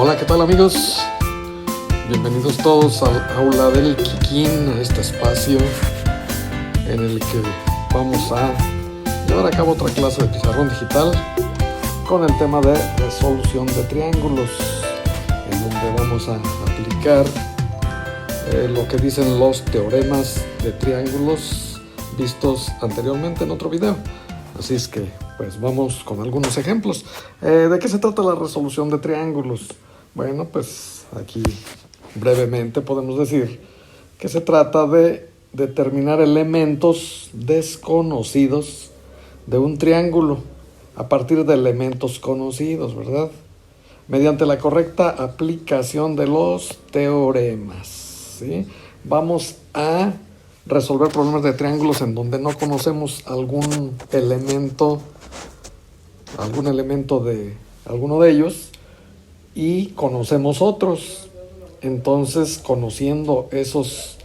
Hola, ¿qué tal amigos? Bienvenidos todos al aula del Kikín, a este espacio en el que vamos a llevar a cabo otra clase de pizarrón digital con el tema de resolución de triángulos, en donde vamos a aplicar lo que dicen los teoremas de triángulos vistos anteriormente en otro video. Así es que pues vamos con algunos ejemplos. ¿De qué se trata la resolución de triángulos? Bueno, pues aquí brevemente podemos decir que se trata de determinar elementos desconocidos de un triángulo a partir de elementos conocidos, ¿verdad? Mediante la correcta aplicación de los teoremas, ¿sí? Vamos a resolver problemas de triángulos en donde no conocemos algún elemento de alguno de ellos y conocemos otros. Entonces, conociendo esos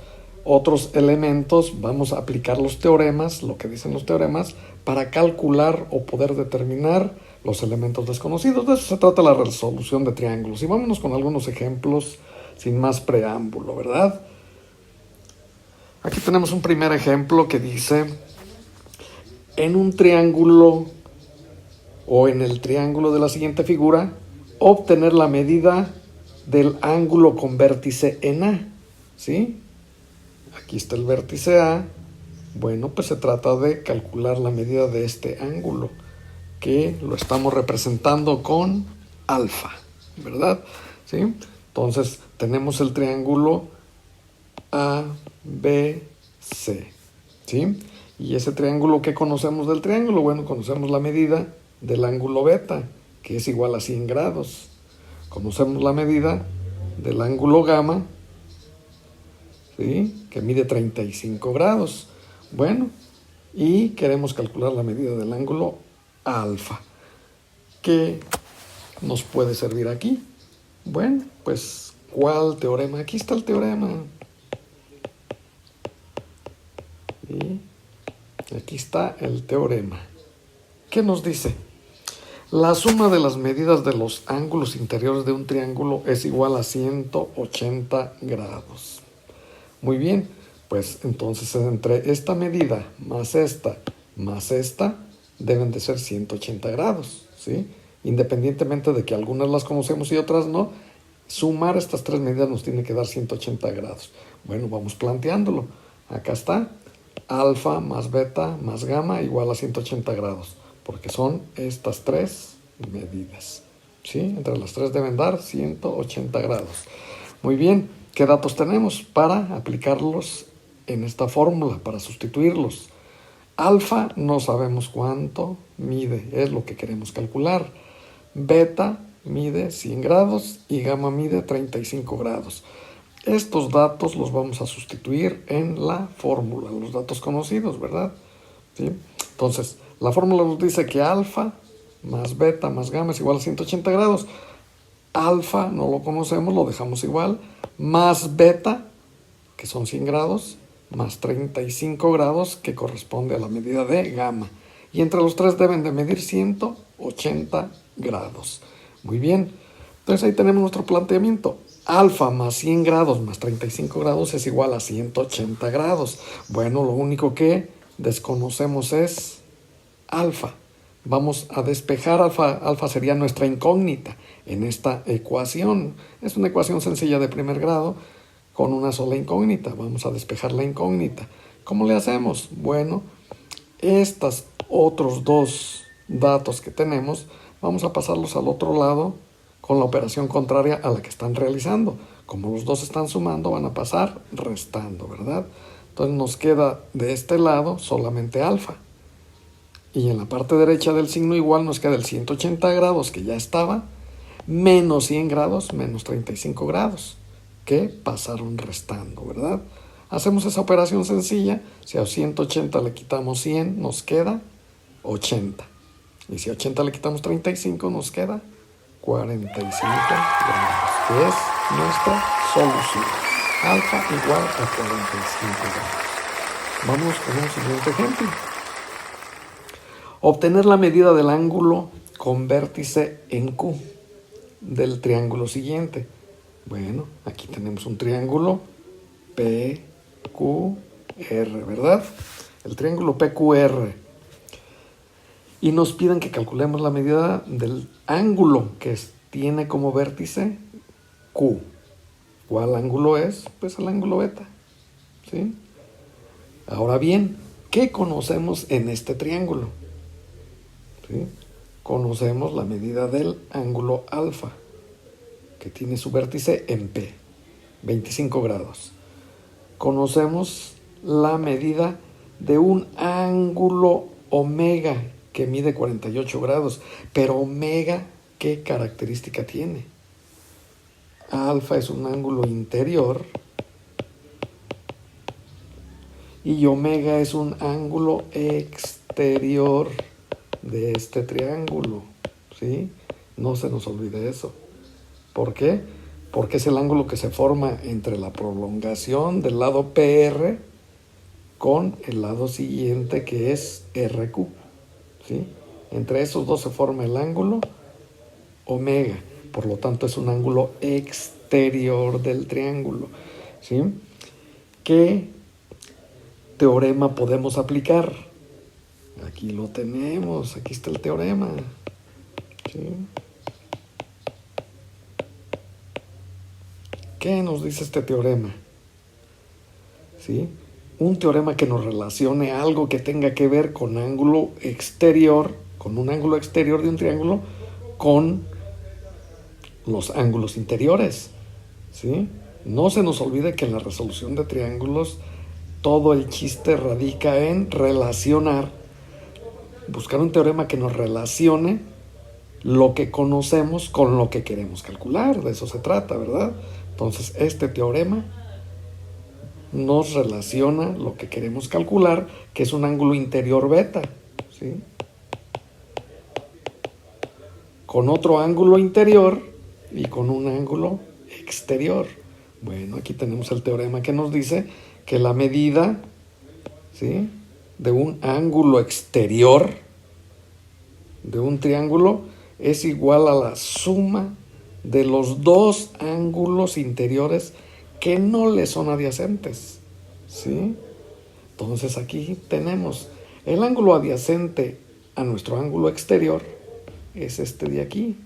otros elementos, vamos a aplicar los teoremas, lo que dicen los teoremas, para calcular o poder determinar los elementos desconocidos. De eso se trata la resolución de triángulos. Y vámonos con algunos ejemplos sin más preámbulo, ¿verdad? Aquí tenemos un primer ejemplo que dice: en un triángulo o en el triángulo de la siguiente figura, obtener la medida del ángulo con vértice en A, ¿sí? Aquí está el vértice A. Bueno, pues se trata de calcular la medida de este ángulo, que lo estamos representando con alfa, ¿verdad? ¿Sí? Entonces, tenemos el triángulo ABC, ¿sí? Y ese triángulo, ¿qué conocemos del triángulo? Bueno, conocemos la medida del ángulo beta, que es igual a 100 grados. Conocemos la medida del ángulo gamma, ¿sí? Que mide 35 grados. Bueno, y queremos calcular la medida del ángulo alfa. ¿Qué nos puede servir aquí? Bueno, pues, ¿cuál teorema? Aquí está el teorema. Y aquí está el teorema. ¿Qué nos dice? La suma de las medidas de los ángulos interiores de un triángulo es igual a 180 grados. Muy bien, pues entonces entre esta medida más esta deben de ser 180 grados, ¿sí? Independientemente de que algunas las conocemos y otras no, sumar estas tres medidas nos tiene que dar 180 grados. Bueno, vamos planteándolo. Acá está, alfa más beta más gamma igual a 180 grados, porque son estas tres medidas, ¿sí? Entre las tres deben dar 180 grados. Muy bien, ¿qué datos tenemos para aplicarlos en esta fórmula, para sustituirlos? Alfa no sabemos cuánto mide, es lo que queremos calcular. Beta mide 100 grados y gamma mide 35 grados. Estos datos los vamos a sustituir en la fórmula, los datos conocidos, ¿verdad? ¿Sí? Entonces, la fórmula nos dice que alfa más beta más gamma es igual a 180 grados. Alfa no lo conocemos, lo dejamos igual. Más beta, que son 100 grados, más 35 grados, que corresponde a la medida de gamma. Y entre los tres deben de medir 180 grados. Muy bien, entonces ahí tenemos nuestro planteamiento. Alfa más 100 grados más 35 grados es igual a 180 grados. Bueno, lo único que desconocemos es alfa. Vamos a despejar alfa. Alfa sería nuestra incógnita en esta ecuación. Es una ecuación sencilla de primer grado con una sola incógnita. Vamos a despejar la incógnita. ¿Cómo le hacemos? Bueno, estos otros dos datos que tenemos, vamos a pasarlos al otro lado con la operación contraria a la que están realizando. Como los dos están sumando, van a pasar restando, ¿verdad? Entonces nos queda de este lado solamente alfa. Y en la parte derecha del signo igual nos queda el 180 grados que ya estaba, menos 100 grados, menos 35 grados, que pasaron restando, ¿verdad? Hacemos esa operación sencilla. Si a 180 le quitamos 100, nos queda 80. Y si a 80 le quitamos 35, nos queda 45 grados, que es nuestra solución. Alfa igual a 45 grados. Vamos con un siguiente ejemplo. Obtener la medida del ángulo con vértice en Q. del triángulo siguiente. Bueno, aquí tenemos un triángulo PQR, ¿verdad? El triángulo PQR. Y nos piden que calculemos la medida del ángulo que tiene como vértice Q. ¿Cuál ángulo es? Pues el ángulo beta, ¿sí? Ahora bien, ¿qué conocemos en este triángulo? ¿Sí? Conocemos la medida del ángulo alfa, que tiene su vértice en P, 25 grados. Conocemos la medida de un ángulo omega, que mide 48 grados. Pero omega, ¿qué característica tiene? Alfa es un ángulo interior y omega es un ángulo exterior de este triángulo, ¿sí? No se nos olvide eso. ¿Por qué? Porque es el ángulo que se forma entre la prolongación del lado PR con el lado siguiente, que es RQ, ¿sí? Entre esos dos se forma el ángulo omega. Por lo tanto, es un ángulo exterior del triángulo, ¿sí? ¿Qué teorema podemos aplicar? Aquí lo tenemos, aquí está el teorema, ¿sí? ¿Qué nos dice este teorema? ¿Sí? Un teorema que nos relacione algo que tenga que ver con ángulo exterior, con un ángulo exterior de un triángulo, con los ángulos interiores, ¿sí? No se nos olvide que en la resolución de triángulos todo el chiste radica en relacionar, buscar un teorema que nos relacione lo que conocemos con lo que queremos calcular. De eso se trata, ¿verdad? Entonces, este teorema nos relaciona lo que queremos calcular, que es un ángulo interior beta, ¿sí? Con otro ángulo interior y con un ángulo exterior. Bueno, aquí tenemos el teorema que nos dice que la medida, ¿sí?, de un ángulo exterior de un triángulo es igual a la suma de los dos ángulos interiores que no le son adyacentes, ¿sí? Entonces aquí tenemos el ángulo adyacente a nuestro ángulo exterior, es este de aquí,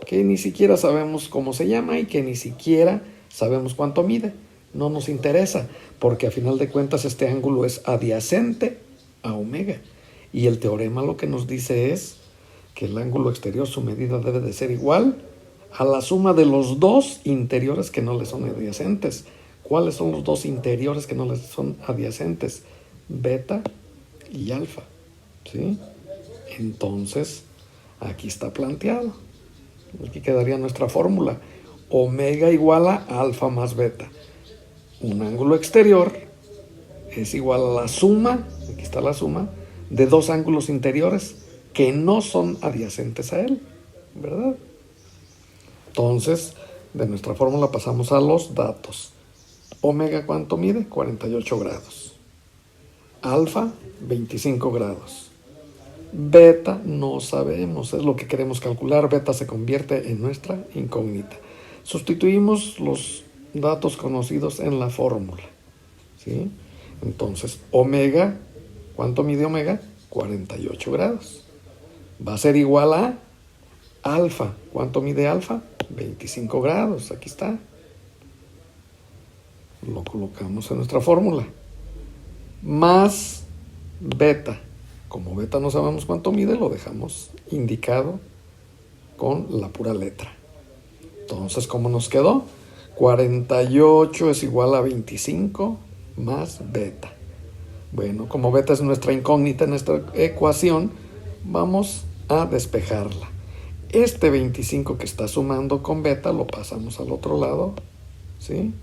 que ni siquiera sabemos cómo se llama y que ni siquiera sabemos cuánto mide. No nos interesa, porque a final de cuentas este ángulo es adyacente a omega. Y el teorema lo que nos dice es que el ángulo exterior, su medida debe de ser igual a la suma de los dos interiores que no le son adyacentes. ¿Cuáles son los dos interiores que no le son adyacentes? Beta y alfa, ¿sí? Entonces, aquí está planteado. Aquí quedaría nuestra fórmula. Omega igual a alfa más beta. Un ángulo exterior es igual a la suma, aquí está la suma, de dos ángulos interiores que no son adyacentes a él, ¿verdad? Entonces, de nuestra fórmula pasamos a los datos. Omega, ¿cuánto mide? 48 grados. Alfa, 25 grados. Beta, no sabemos, es lo que queremos calcular. Beta se convierte en nuestra incógnita. Sustituimos los datos conocidos en la fórmula, ¿sí? Entonces, omega, ¿cuánto mide omega? 48 grados. Va a ser igual a alfa. ¿Cuánto mide alfa? 25 grados. Aquí está. Lo colocamos en nuestra fórmula. Más beta. Como beta no sabemos cuánto mide, lo dejamos indicado con la pura letra. Entonces, ¿cómo nos quedó? 48 es igual a 25 más beta. Bueno, como beta es nuestra incógnita en esta ecuación, vamos a despejarla. Este 25 que está sumando con beta lo pasamos al otro lado, ¿sí?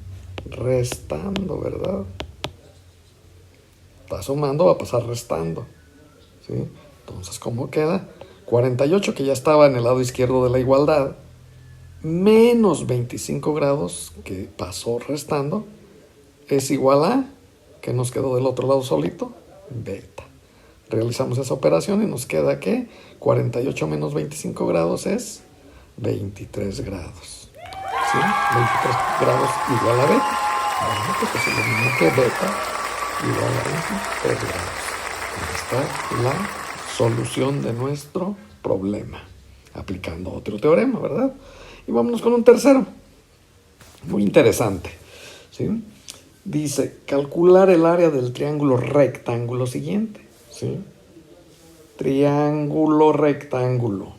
Restando, ¿verdad? Está sumando, va a pasar restando, ¿sí? Entonces, ¿cómo queda? 48, que ya estaba en el lado izquierdo de la igualdad, menos 25 grados, que pasó restando, es igual a, ¿qué nos quedó del otro lado solito? Beta. Realizamos esa operación y nos queda que 48 menos 25 grados es 23 grados. ¿Sí? 23 grados igual a beta. Bueno, pues es lo mismo que beta igual a 23 grados. Ahí está la solución de nuestro problema, aplicando otro teorema, ¿verdad? Y vámonos con un tercero, muy interesante, ¿sí? Dice, calcular el área del triángulo rectángulo siguiente, ¿sí? Triángulo rectángulo.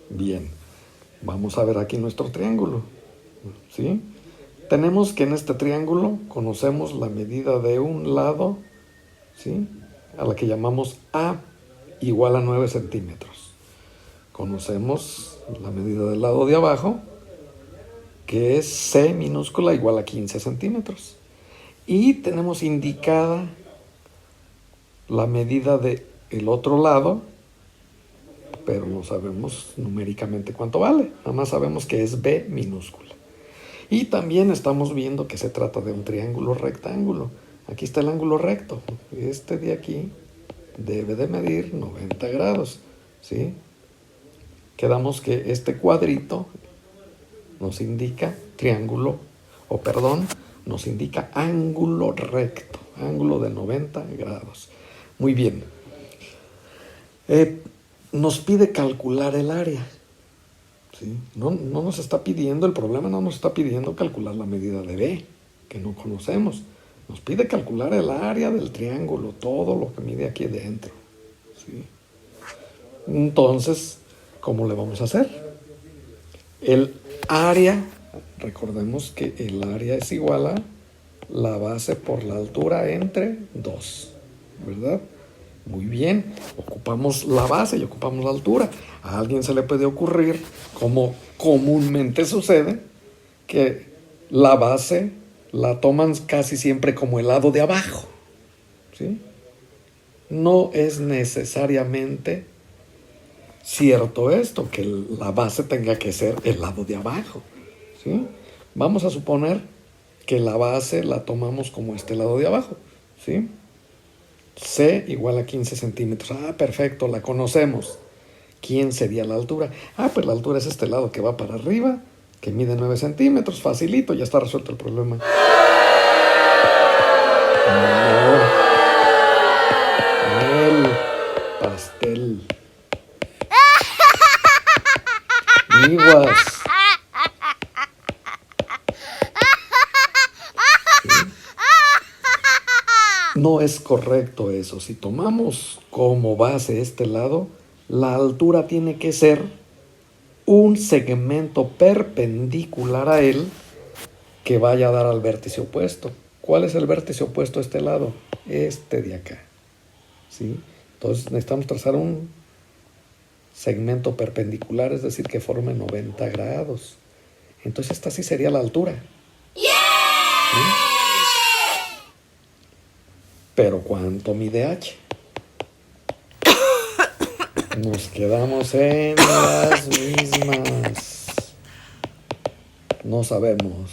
Bien, vamos a ver aquí nuestro triángulo, ¿sí? Tenemos que en este triángulo conocemos la medida de un lado, ¿sí? A la que llamamos A igual a 9 centímetros. Conocemos la medida del lado de abajo, que es C minúscula igual a 15 centímetros. Y tenemos indicada la medida del otro lado, pero no sabemos numéricamente cuánto vale. Nada más sabemos que es B minúscula. Y también estamos viendo que se trata de un triángulo rectángulo. Aquí está el ángulo recto. Este de aquí debe de medir 90 grados, ¿sí? Quedamos que este cuadrito nos indica nos indica ángulo recto, ángulo de 90 grados. Muy bien. Nos pide calcular el área, ¿sí? No nos está pidiendo, el problema no nos está pidiendo calcular la medida de B, que no conocemos. Nos pide calcular el área del triángulo, todo lo que mide aquí dentro, ¿sí? Entonces, ¿cómo le vamos a hacer? El área, recordemos que el área es igual a la base por la altura entre 2, ¿verdad? Muy bien, ocupamos la base y ocupamos la altura. A alguien se le puede ocurrir, como comúnmente sucede, que la base la toman casi siempre como el lado de abajo, ¿sí? No es necesariamente cierto esto, que la base tenga que ser el lado de abajo, ¿sí? Vamos a suponer que la base la tomamos como este lado de abajo, ¿sí? C igual a 15 centímetros. Ah, perfecto, la conocemos. ¿Quién sería la altura? Ah, pues la altura es este lado que va para arriba, que mide 9 centímetros. Facilito, ya está resuelto el problema. No. El pastel. Iguas. No es correcto eso. Si tomamos como base este lado, la altura tiene que ser un segmento perpendicular a él que vaya a dar al vértice opuesto. ¿Cuál es el vértice opuesto a este lado? Este de acá, ¿sí? Entonces necesitamos trazar un segmento perpendicular, es decir, que forme 90 grados. Entonces esta sí sería la altura. ¿Sí? Pero ¿cuánto mide H? Nos quedamos en las mismas. No sabemos.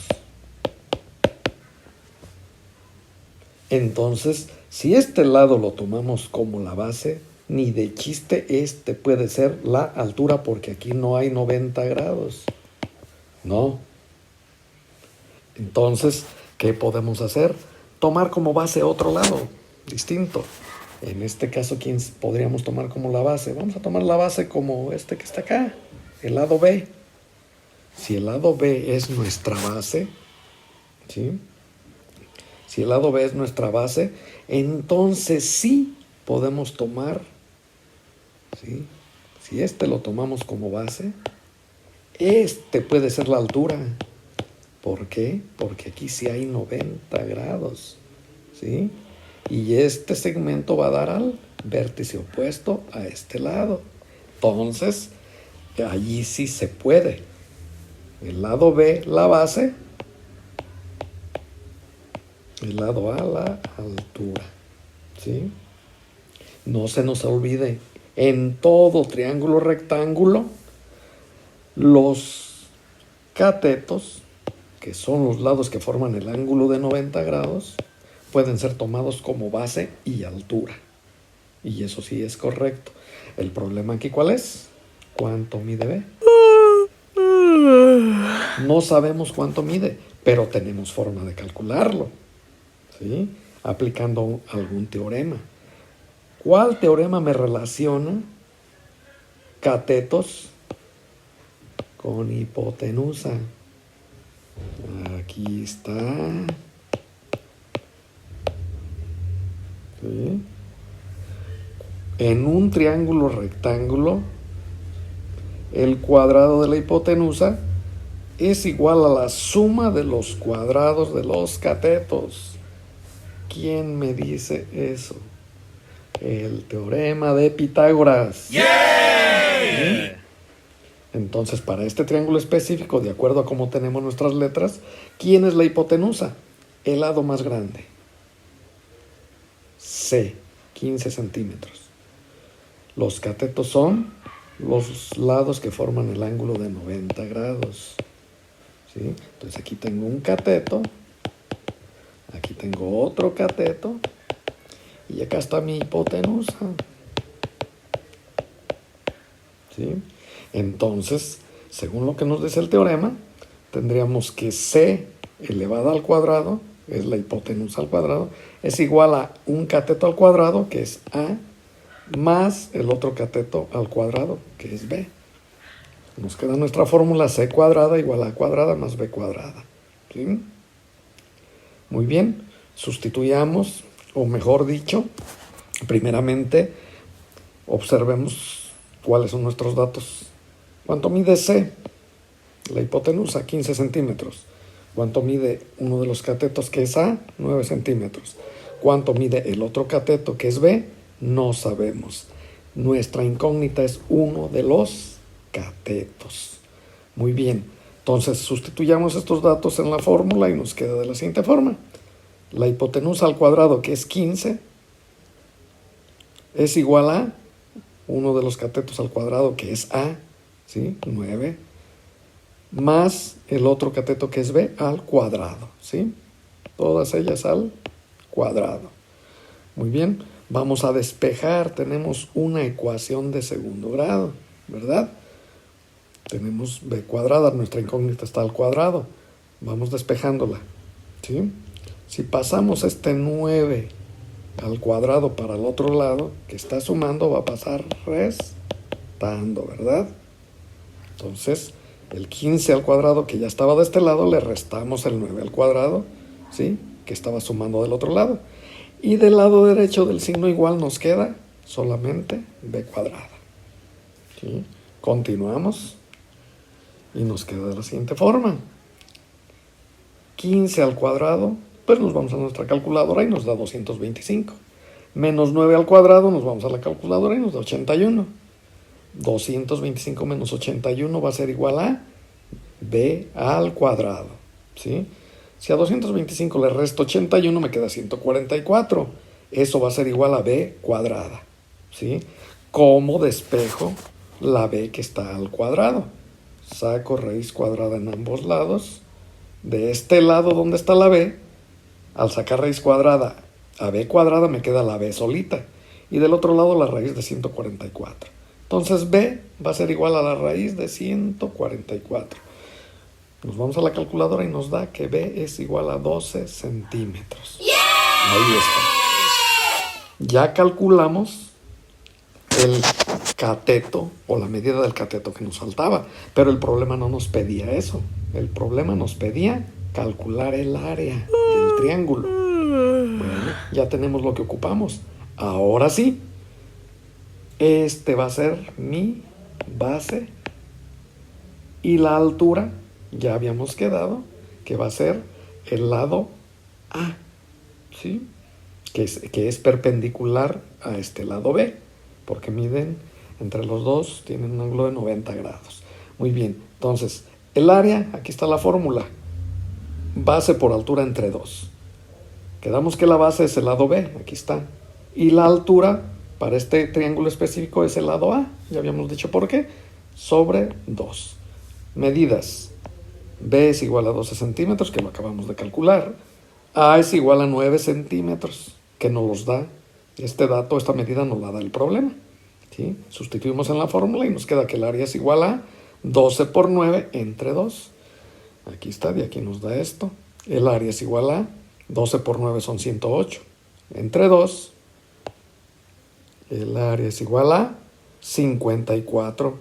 Entonces, si este lado lo tomamos como la base, ni de chiste este puede ser la altura, porque aquí no hay 90 grados. No. Entonces, ¿qué podemos hacer? Tomar como base otro lado, distinto. En este caso, ¿quién podríamos tomar como la base? Vamos a tomar la base como este que está acá, el lado B. Si el lado B es nuestra base, ¿sí? Si el lado B es nuestra base, entonces sí podemos tomar, ¿sí? Si este lo tomamos como base, este puede ser la altura. ¿Por qué? Porque aquí sí hay 90 grados, ¿sí? Y este segmento va a dar al vértice opuesto a este lado. Entonces, allí sí se puede. El lado B, la base. El lado A, la altura, ¿sí? No se nos olvide, en todo triángulo rectángulo, los catetos, que son los lados que forman el ángulo de 90 grados, pueden ser tomados como base y altura. Y eso sí es correcto. ¿El problema aquí cuál es? ¿Cuánto mide B? No sabemos cuánto mide, pero tenemos forma de calcularlo, ¿sí? Aplicando algún teorema. ¿Cuál teorema me relaciona catetos con hipotenusa? Aquí está. ¿Sí? En un triángulo rectángulo, el cuadrado de la hipotenusa es igual a la suma de los cuadrados de los catetos. ¿Quién me dice eso? El teorema de Pitágoras. ¿Sí? Entonces, para este triángulo específico, de acuerdo a cómo tenemos nuestras letras, ¿quién es la hipotenusa? El lado más grande. C, 15 centímetros. Los catetos son los lados que forman el ángulo de 90 grados. ¿Sí? Entonces aquí tengo un cateto, aquí tengo otro cateto, y acá está mi hipotenusa. ¿Sí? Entonces, según lo que nos dice el teorema, tendríamos que C elevada al cuadrado, es la hipotenusa al cuadrado, es igual a un cateto al cuadrado, que es A, más el otro cateto al cuadrado, que es B. Nos queda nuestra fórmula C cuadrada igual a A cuadrada más B cuadrada. ¿Sí? Muy bien, sustituyamos, o mejor dicho, primeramente observemos cuáles son nuestros datos. ¿Cuánto mide C? La hipotenusa, 15 centímetros. ¿Cuánto mide uno de los catetos, que es A? 9 centímetros. ¿Cuánto mide el otro cateto, que es B? No sabemos. Nuestra incógnita es uno de los catetos. Muy bien. Entonces sustituyamos estos datos en la fórmula y nos queda de la siguiente forma. La hipotenusa al cuadrado, que es 15, es igual a uno de los catetos al cuadrado, que es A, ¿sí? 9, más el otro cateto, que es B, al cuadrado, ¿sí? Todas ellas al cuadrado. Muy bien, vamos a despejar. Tenemos una ecuación de segundo grado, ¿verdad? Tenemos B cuadrada, nuestra incógnita está al cuadrado. Vamos despejándola, ¿sí? Si pasamos este 9 al cuadrado para el otro lado, que está sumando, va a pasar restando, ¿verdad? Entonces, el 15 al cuadrado, que ya estaba de este lado, le restamos el 9 al cuadrado, ¿sí? Que estaba sumando del otro lado. Y del lado derecho del signo igual nos queda solamente B cuadrada. ¿Sí? Continuamos y nos queda de la siguiente forma. 15 al cuadrado, pues nos vamos a nuestra calculadora y nos da 225. Menos 9 al cuadrado, nos vamos a la calculadora y nos da 81. 225 menos 81 va a ser igual a B al cuadrado. ¿Sí? Si a 225 le resto 81, me queda 144. Eso va a ser igual a B cuadrada. ¿Sí? ¿Cómo despejo la B que está al cuadrado? Saco raíz cuadrada en ambos lados. De este lado donde está la B, al sacar raíz cuadrada a B cuadrada, me queda la B solita. Y del otro lado la raíz de 144. Entonces B va a ser igual a la raíz de 144. Nos vamos a la calculadora y nos da que B es igual a 12 centímetros. Ahí está. Ya calculamos el cateto o la medida del cateto que nos faltaba, pero el problema no nos pedía eso. El problema nos pedía calcular el área del triángulo. Bueno, ya tenemos lo que ocupamos. Ahora sí, este va a ser mi base y la altura, ya habíamos quedado que va a ser el lado A, ¿sí? Que es perpendicular a este lado B, porque miden entre los dos, tienen un ángulo de 90 grados. Muy bien, entonces el área, aquí está la fórmula, base por altura entre 2. Quedamos que la base es el lado B, aquí está, y la altura para este triángulo específico es el lado A, ya habíamos dicho por qué, sobre 2. Medidas, B es igual a 12 centímetros, que lo acabamos de calcular. A es igual a 9 centímetros, que nos los da este dato, esta medida nos la da el problema. ¿Sí? Sustituimos en la fórmula y nos queda que el área es igual a 12 por 9 entre 2. Aquí está, y aquí nos da esto. El área es igual a 12 por 9 son 108. Entre 2, el área es igual a 54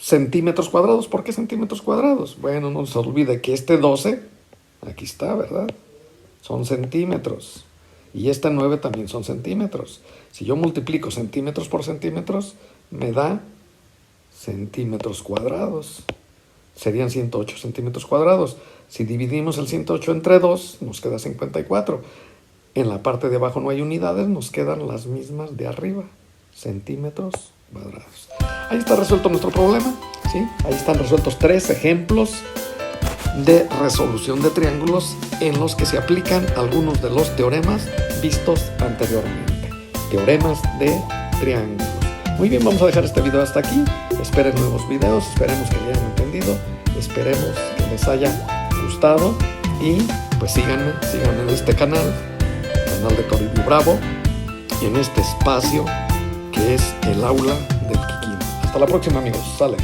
centímetros cuadrados. ¿Por qué centímetros cuadrados? Bueno, no se olvide que este 12, aquí está, ¿verdad? Son centímetros. Y este 9 también son centímetros. Si yo multiplico centímetros por centímetros, me da centímetros cuadrados. Serían 108 centímetros cuadrados. Si dividimos el 108 entre 2, nos queda 54. En la parte de abajo no hay unidades, nos quedan las mismas de arriba, centímetros cuadrados. Ahí está resuelto nuestro problema, ¿sí? Ahí están resueltos 3 ejemplos de resolución de triángulos en los que se aplican algunos de los teoremas vistos anteriormente. Teoremas de triángulos. Muy bien, vamos a dejar este video hasta aquí. Esperen nuevos videos, esperemos que hayan entendido, esperemos que les haya gustado y pues síganme en este canal de Toribio Bravo, y en este espacio que es el aula del Kikín. Hasta la próxima, amigos. Sale.